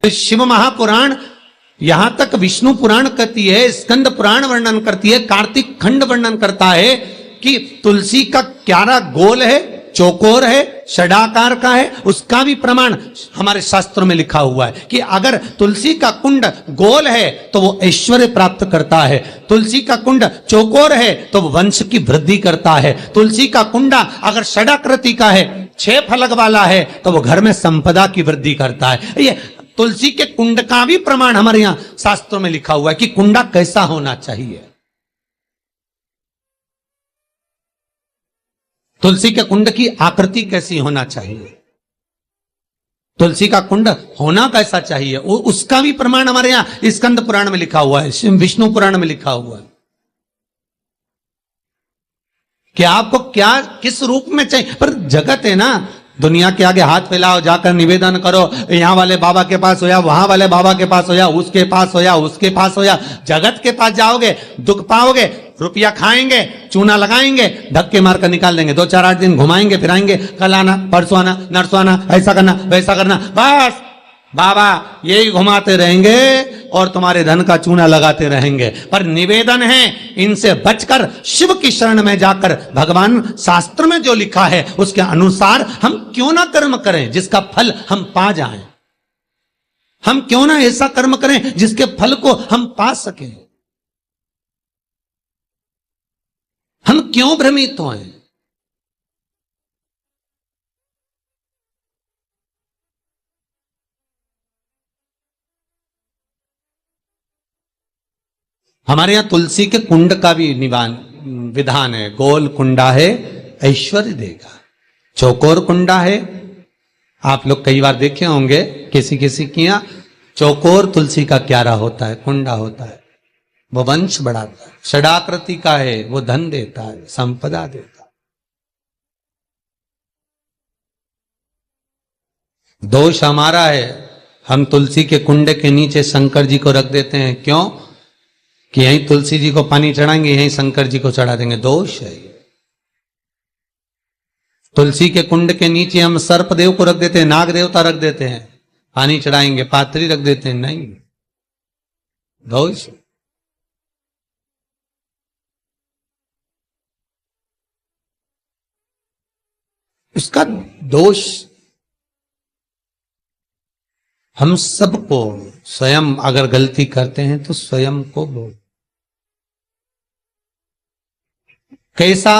शिव महापुराण, यहां तक विष्णु पुराण कहती है, स्कंद पुराण वर्णन करती है, कार्तिक खंड वर्णन करता है कि तुलसी का क्यारा गोल है, चौकोर है, षडाकार का है। उसका भी प्रमाण हमारे शास्त्रों में लिखा हुआ है कि अगर तुलसी का कुंड गोल है तो वो ऐश्वर्य प्राप्त करता है, तुलसी का कुंड चौकोर है तो वो वंश की वृद्धि करता है, तुलसी का कुंडा अगर षडाकृति का है, 6 फलक वाला है, तो वो घर में संपदा की वृद्धि करता है। ये तुलसी के कुंड का भी प्रमाण हमारे यहां शास्त्रों में लिखा हुआ है कि कुंडा कैसा होना चाहिए। तुलसी के कुंड की आकृति कैसी होना चाहिए, तुलसी का कुंड होना कैसा चाहिए, उसका भी प्रमाण हमारे यहां स्कंद पुराण में लिखा हुआ है, विष्णु पुराण में लिखा हुआ है कि आपको क्या किस रूप में चाहिए। पर जगत है ना, दुनिया के आगे हाथ फैलाओ, जाकर निवेदन करो, यहां वाले बाबा के पास हो या वहां वाले बाबा के पास हो या उसके पास हो या उसके पास हो या जगत के पास जाओगे, दुख पाओगे, रुपया खाएंगे, चूना लगाएंगे, धक्के मारकर निकाल देंगे, 2-4-8 दिन घुमाएंगे फिराएंगे, कल आना, परसों आना, नरसों आना, ऐसा करना वैसा करना, बस बाबा यही घुमाते रहेंगे और तुम्हारे धन का चूना लगाते रहेंगे। पर निवेदन है, इनसे बचकर शिव की शरण में जाकर भगवान शास्त्र में जो लिखा है उसके अनुसार हम क्यों ना कर्म करें जिसका फल हम पा जाएं। हम क्यों ना ऐसा कर्म करें जिसके फल को हम पा सकें। हम क्यों भ्रमित हों। हमारे यहां तुलसी के कुंड का भी विधान है। गोल कुंडा है ऐश्वर्य देगा, चौकोर कुंडा है, आप लोग कई बार देखे होंगे किसी किसी के यहां चौकोर तुलसी का क्यारा होता है, कुंडा होता है, वो वंश बढ़ाता है। षडाकृति का है, वो धन देता है, संपदा देता है। दोष हमारा है, हम तुलसी के कुंड के नीचे शंकर जी को रख देते हैं। क्यों? कि यहीं तुलसी जी को पानी चढ़ाएंगे, यहीं शंकर जी को चढ़ा देंगे। दोष है। तुलसी के कुंड के नीचे हम सर्प देव को रख देते हैं, नाग देवता रख देते हैं, पानी चढ़ाएंगे, पात्री रख देते हैं, नहीं, दोष। इसका दोष हम सबको, स्वयं अगर गलती करते हैं तो स्वयं को बोल। कैसा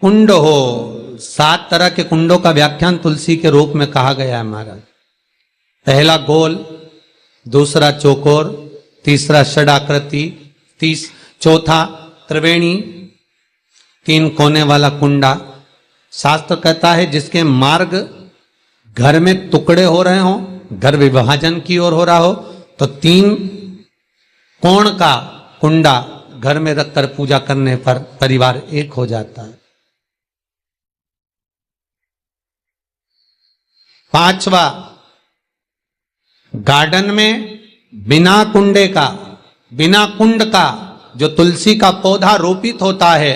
कुंड हो, 7 तरह के कुंडों का व्याख्यान तुलसी के रूप में कहा गया है महाराज। पहला गोल, दूसरा चौकोर, तीसरा षडाकृति, चौथा त्रिवेणी, 3 कोने वाला कुंडा। शास्त्र कहता है जिसके मार्ग घर में टुकड़े हो रहे हो, घर विभाजन की ओर हो रहा हो, तो 3 कोण का कुंडा घर में रखकर पूजा करने पर परिवार एक हो जाता है। 5वां, गार्डन में बिना कुंडे का, बिना कुंड का जो तुलसी का पौधा रोपित होता है,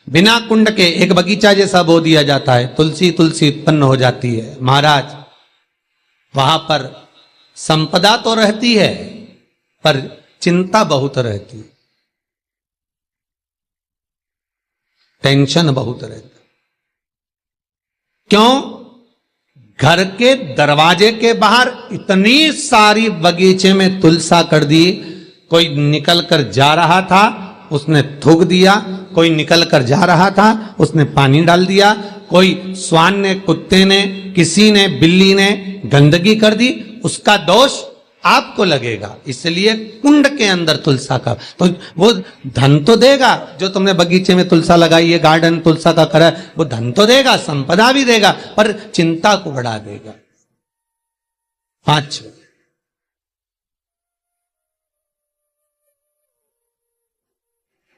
बिना कुंड के एक बगीचा जैसा बो दिया जाता है, तुलसी तुलसी उत्पन्न हो जाती है। महाराज वहां पर संपदा तो रहती है पर चिंता बहुत रहती है, टेंशन बहुत रहती। क्यों? घर के दरवाजे के बाहर इतनी सारी बगीचे में तुलसा कर दी। कोई निकल कर जा रहा था, उसने थूक दिया, कोई निकल कर जा रहा था, उसने पानी डाल दिया, कोई श्वान ने, कुत्ते ने, किसी ने, बिल्ली ने गंदगी कर दी, उसका दोष आपको लगेगा। इसलिए कुंड के अंदर तुलसा का, तो वो धन तो देगा, जो तुमने बगीचे में तुलसा लगाई है, गार्डन तुलसा का करा, वो धन तो देगा, संपदा भी देगा, पर चिंता को बढ़ा देगा। 5,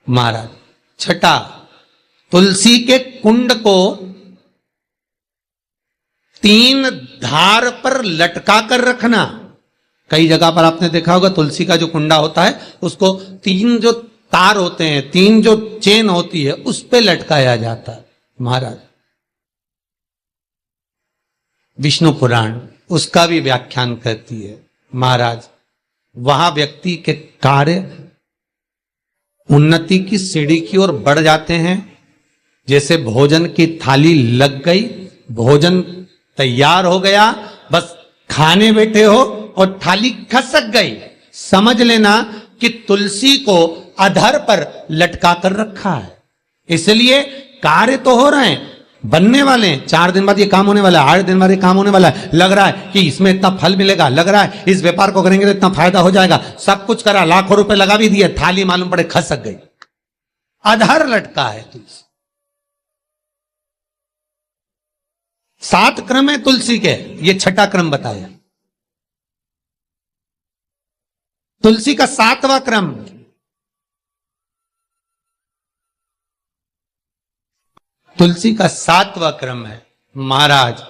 महाराज 6, तुलसी के कुंड को 3 धार पर लटका कर रखना। कई जगह पर आपने देखा होगा तुलसी का जो कुंडा होता है उसको 3 जो तार होते हैं, 3 जो चेन होती है, उस पे लटकाया जाता है। महाराज विष्णु पुराण उसका भी व्याख्यान करती है। महाराज वहां व्यक्ति के कार्य उन्नति की सीढ़ी की ओर बढ़ जाते हैं। जैसे भोजन की थाली लग गई, भोजन तैयार हो गया, बस खाने बैठे हो और थाली खसक गई, समझ लेना कि तुलसी को अधर पर लटका कर रखा है। इसलिए कार्य तो हो रहे हैं, बनने वाले हैं, 4 दिन बाद ये काम होने वाला है, 8 दिन बाद ये काम होने वाला है, लग रहा है कि इसमें इतना फल मिलेगा, लग रहा है इस व्यापार को करेंगे तो इतना फायदा हो जाएगा, सब कुछ करा, लाखों रुपए लगा भी दिए, थाली मालूम पड़े खसक गई, अधर लटका है तुलसी। 7 क्रम है तुलसी के, ये छठा क्रम बताया। तुलसी का 7वां क्रम, तुलसी का 7वां क्रम है महाराज,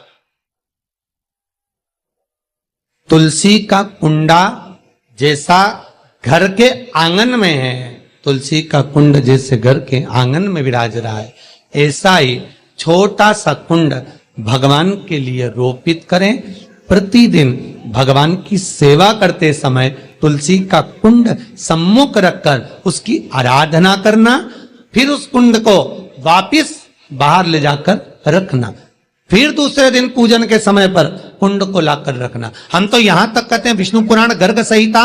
तुलसी का कुंडा जैसा घर के आंगन में है, तुलसी का कुंड जैसे घर के आंगन में विराज रहा है, ऐसा ही छोटा सा कुंड भगवान के लिए रोपित करें। प्रतिदिन भगवान की सेवा करते समय तुलसी का कुंड सम्मुख रखकर उसकी आराधना करना, फिर उस कुंड को वापिस बाहर ले जाकर रखना, फिर दूसरे दिन पूजन के समय पर कुंड को लाकर रखना। हम तो यहां तक कहते हैं विष्णु पुराण गर्ग संहिता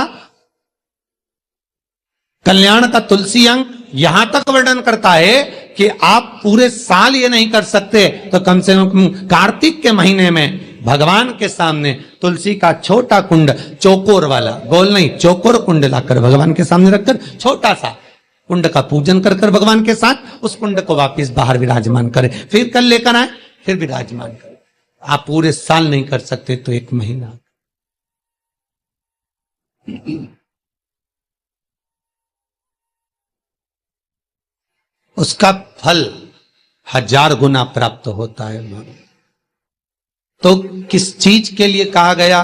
कल्याण का तुलसी अंग यहां तक वर्णन करता है कि आप पूरे साल ये नहीं कर सकते तो कम से कम कार्तिक के महीने में भगवान के सामने तुलसी का छोटा कुंड, चौकोर वाला, गोल नहीं, चौकोर कुंड लाकर भगवान के सामने रखकर छोटा सा कुंड का पूजन कर कर भगवान के साथ उस कुंड को वापस बाहर विराजमान करें, फिर कल लेकर आए, फिर विराजमान करें। आप पूरे साल नहीं कर सकते तो 1 महीना। उसका फल 1000 गुना प्राप्त होता है। तो किस चीज के लिए कहा गया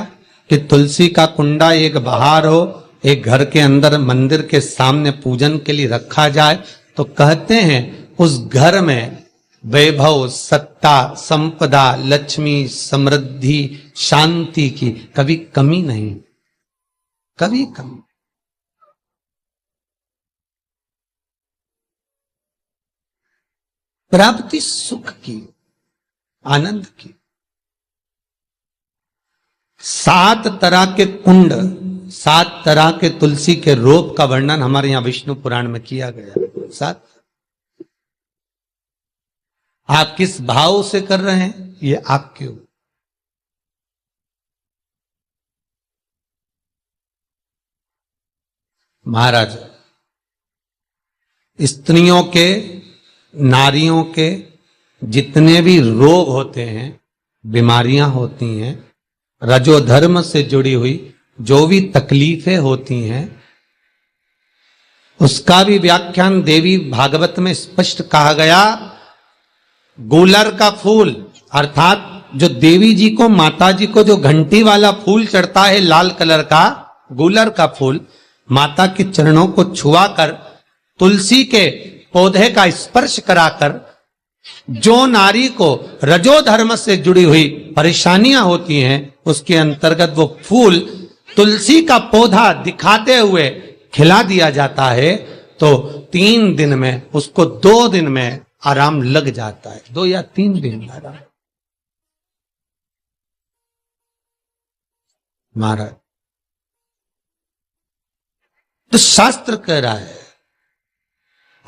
कि तुलसी का कुंडा एक बाहर हो, एक घर के अंदर मंदिर के सामने पूजन के लिए रखा जाए? तो कहते हैं उस घर में वैभव, सत्ता, संपदा, लक्ष्मी, समृद्धि, शांति की कभी कमी नहीं, कभी कमी। प्राप्ति सुख की, आनंद की। 7 तरह के कुंड, 7 तरह के तुलसी के रोप का वर्णन हमारे यहां विष्णु पुराण में किया गया। 7। आप किस भाव से कर रहे हैं ये आपके ऊपर। महाराज, स्त्रियों के, नारियों के जितने भी रोग होते हैं, बीमारियां होती हैं, रजोधर्म से जुड़ी हुई जो भी तकलीफें होती हैं, उसका भी व्याख्यान देवी भागवत में स्पष्ट कहा गया। गूलर का फूल, अर्थात जो देवी जी को, माता जी को जो घंटी वाला फूल चढ़ता है लाल कलर का, गूलर का फूल, माता के चरणों को छुआकर, तुलसी के पौधे का स्पर्श कराकर, जो नारी को रजोधर्म से जुड़ी हुई परेशानियां होती हैं, उसके अंतर्गत वो फूल तुलसी का पौधा दिखाते हुए खिला दिया जाता है, तो 3 दिन में उसको 2 दिन में आराम लग जाता है, 2 या 3 दिन में आराम। महाराज, तो शास्त्र कह रहा है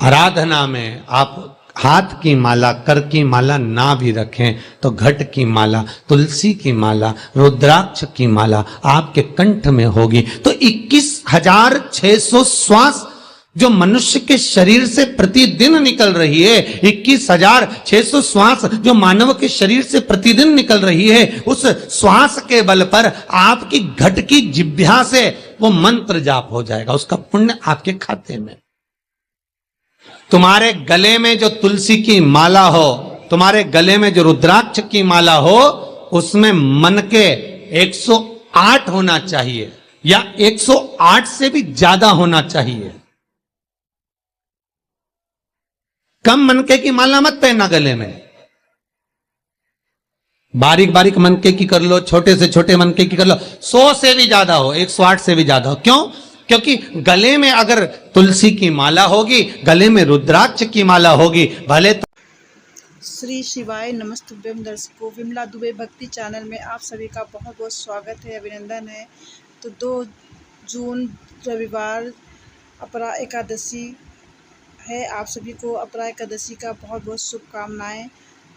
आराधना में आप हाथ की माला, कर की माला ना भी रखें तो घट की माला, तुलसी की माला, रुद्राक्ष की माला आपके कंठ में होगी, तो 21,600 श्वास जो मनुष्य के शरीर से प्रतिदिन निकल रही है, 21,600 श्वास जो मानव के शरीर से प्रतिदिन निकल रही है, उस श्वास के बल पर आपकी घट की जिह्वा से वो मंत्र जाप हो जाएगा, उसका पुण्य आपके खाते में। तुम्हारे गले में जो तुलसी की माला हो, तुम्हारे गले में जो रुद्राक्ष की माला हो, उसमें मन के 108 होना चाहिए या 108 से भी ज्यादा होना चाहिए। कम मनके की माला मत पहनना गले में, बारीक बारीक मनके की कर लो, छोटे से छोटे मनके की कर लो, 100 से भी ज्यादा हो, 108 से भी ज्यादा हो। क्यों? क्योंकि गले में अगर तुलसी की माला होगी, गले में रुद्राक्ष की माला होगी, भले तो श्री शिवाय नमस्तुभ्यम। दर्शकों, विमला दुबे भक्ति चैनल में आप सभी का बहुत बहुत स्वागत है, अभिनंदन है। तो 2 जून रविवार अपरा एकादशी है। आप सभी को अपरा एकादशी का बहुत बहुत शुभकामनाएं।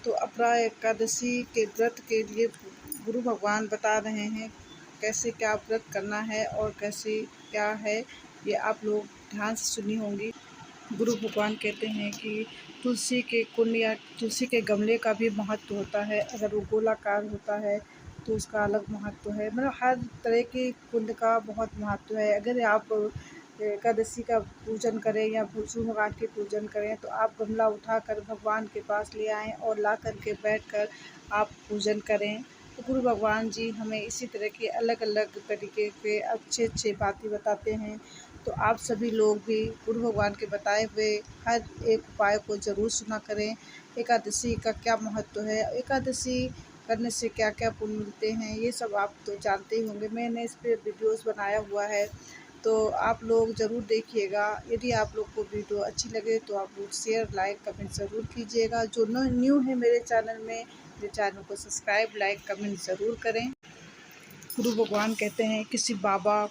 तो अपरा एकादशी के व्रत के लिए गुरु भगवान बता रहे हैं कैसे क्या व्रत करना है और कैसे क्या है, ये आप लोग ध्यान से सुनी होंगी। गुरु भगवान कहते हैं कि तुलसी के कुंड या तुलसी के गमले का भी महत्व होता है। अगर वो गोलाकार होता है तो उसका अलग महत्व है। मतलब हर तरह के कुंड का बहुत महत्व है। अगर आप एकादशी का पूजन करें या विष्णु भगवान के पूजन करें तो आप गमला उठाकर भगवान के पास ले आएँ और ला कर के बैठकर आप पूजन करें। तो गुरु भगवान जी हमें इसी तरह के अलग अलग तरीके के अच्छे अच्छे बातें बताते हैं। तो आप सभी लोग भी गुरु भगवान के बताए हुए हर एक उपाय को ज़रूर सुना करें। एकादशी का क्या महत्व है, एकादशी करने से क्या क्या पुण्य मिलते हैं, ये सब आप तो जानते ही होंगे। मैंने इस पर वीडियोस बनाया हुआ है, तो आप लोग ज़रूर देखिएगा। यदि आप लोग को वीडियो अच्छी लगे तो आप लोग शेयर लाइक कमेंट ज़रूर कीजिएगा। जो न्यू है मेरे चैनल में, मेरे चैनल को सब्सक्राइब लाइक कमेंट ज़रूर करें। गुरु भगवान कहते हैं किसी बाबा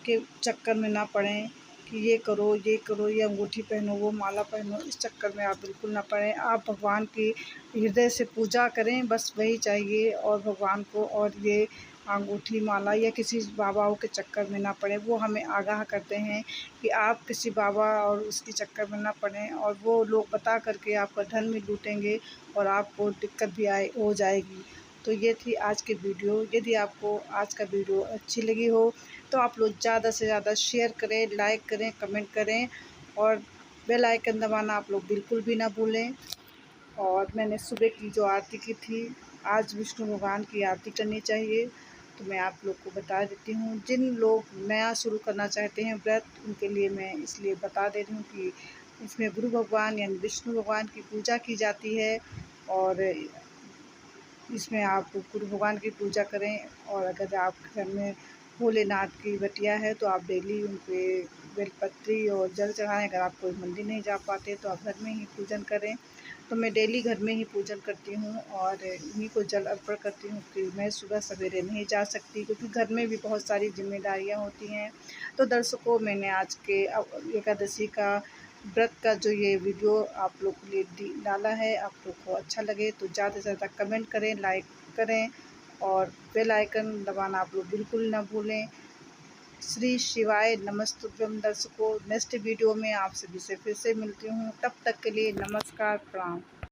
के चक्कर में ना पड़ें कि ये करो, ये अंगूठी पहनो, वो माला पहनो, इस चक्कर में आप बिल्कुल ना पड़ें। आप भगवान की हृदय से पूजा करें, बस वही चाहिए। और भगवान को और ये अंगूठी माला या किसी बाबाओं के चक्कर में ना पड़ें। वो हमें आगाह करते हैं कि आप किसी बाबा और उसके चक्कर में ना पड़ें, और वो लोग बता करके आपका धन भी लूटेंगे और आपको दिक्कत भी हो जाएगी। तो ये थी आज की वीडियो। यदि आपको आज का वीडियो अच्छी लगी हो तो आप लोग ज़्यादा से ज़्यादा शेयर करें, लाइक करें, कमेंट करें और बेल आइकन दबाना आप लोग बिल्कुल भी ना भूलें। और मैंने सुबह की जो आरती की थी, आज विष्णु भगवान की आरती करनी चाहिए, तो मैं आप लोग को बता देती हूँ। जिन लोग नया शुरू करना चाहते हैं व्रत, उनके लिए मैं इसलिए बता दे रही हूँ कि इसमें गुरु भगवान यानी विष्णु भगवान की पूजा की जाती है। और इसमें आप गुरु भगवान की पूजा करें। और अगर आप घर में भोलेनाथ की बटिया है तो आप डेली उन पे बेलपत्री और जल चढ़ाएं। अगर आप कोई मंदिर नहीं जा पाते तो आप घर में ही पूजन करें। तो मैं डेली घर में ही पूजन करती हूँ और इन्हीं को जल अर्पण करती हूँ कि मैं सुबह सवेरे नहीं जा सकती, क्योंकि घर में भी बहुत सारी जिम्मेदारियाँ होती हैं। तो दर्शकों, मैंने आज के एकादशी का व्रत का जो ये वीडियो आप लोग के लिए डाला है, आप लोग को अच्छा लगे तो ज़्यादा से ज़्यादा कमेंट करें, लाइक करें और बेल आइकन दबाना आप लोग बिल्कुल ना भूलें। श्री शिवाय नमस्तुभ्यम। दर्शकों, नेक्स्ट वीडियो में आप सभी से फिर से मिलती हूँ। तब तक के लिए नमस्कार, प्रणाम।